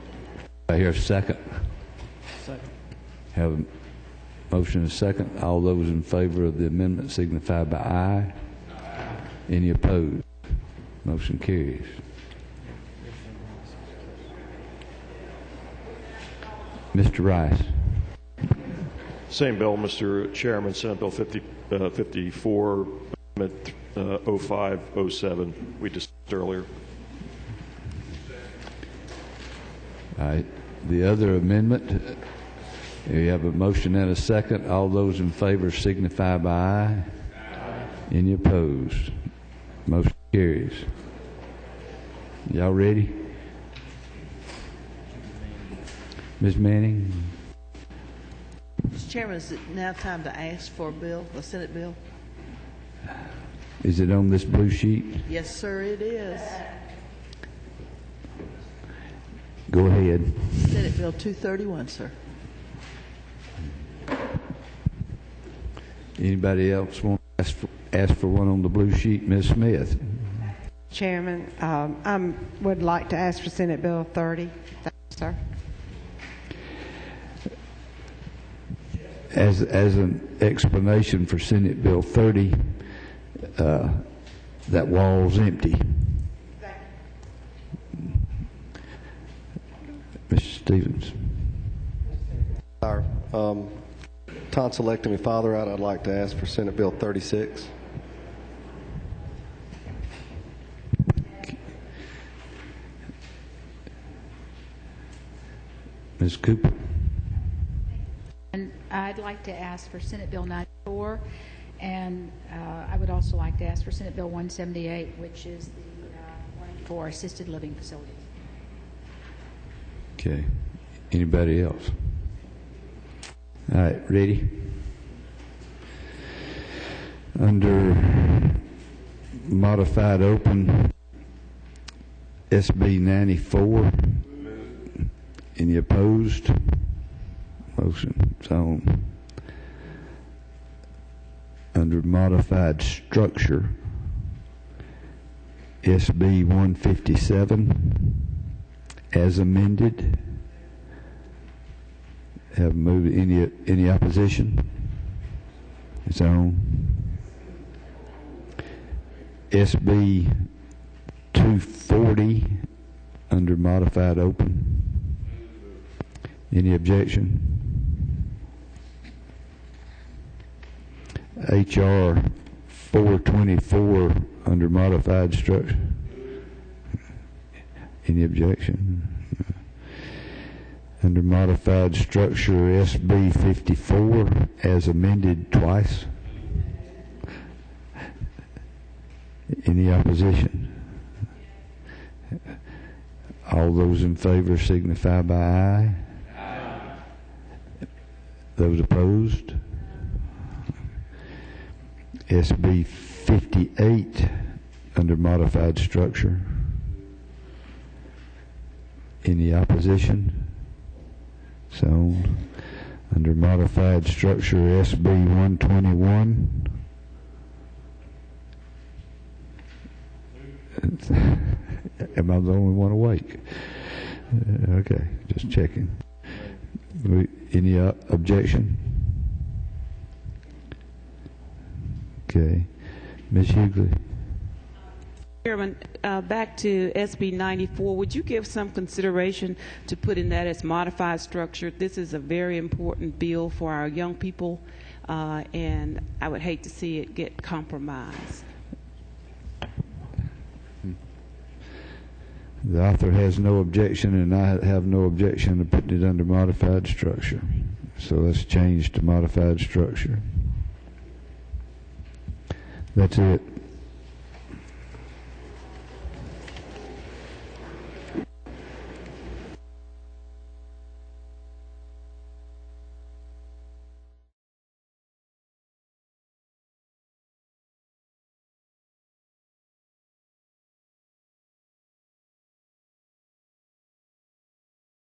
I hear a second. Second. Have a motion and a second. All those in favor of the amendment signify by aye. Aye. Any opposed? Motion carries. Mr. Rice. Same bill, Mr. Chairman, Senate Bill 54, Amendment 0507 we discussed earlier. All right. The other amendment, we have a motion and a second. All those in favor signify by aye. Aye. Any opposed? Motion carries. Y'all ready? Ms. Manning? Mr. Chairman, is it now time to ask for a bill, a Senate bill? Is it on this blue sheet? Yes, sir, it is. Go ahead. Senate Bill 231, sir. Anybody else want to ask for one on the blue sheet? Ms. Smith. Chairman, I would like to ask for Senate Bill 30. Thank you, sir. As an explanation for Senate Bill 30, that wall's empty. Mr. Stevens. Our tonsillectomy father out, I'd like to ask for Senate Bill 36. Ms. Cooper. And I'd like to ask for Senate Bill 94, and I would also like to ask for Senate Bill 178, which is the one for assisted living facilities. Okay. Anybody else? All right, ready? Under modified open, SB 94. Any opposed? Motion is on. Under modified structure, SB 157 as amended. Have moved. Any opposition? It's on. SB 240 under modified open. Any objection? HR 424 under modified structure. Any objection? Under modified structure, SB 54 as amended twice. Any opposition? All those in favor signify by aye. Aye. Those opposed? SB 58 under modified structure. Any opposition? So, under modified structure, SB 121. Am I the only one awake? Okay, just checking. Any objection? Okay. Ms. Hughley. Chairman, back to SB 94, would you give some consideration to putting that as modified structure? This is a very important bill for our young people, and I would hate to see it get compromised. The author has no objection, and I have no objection to putting it under modified structure. So let's change to modified structure. That's it.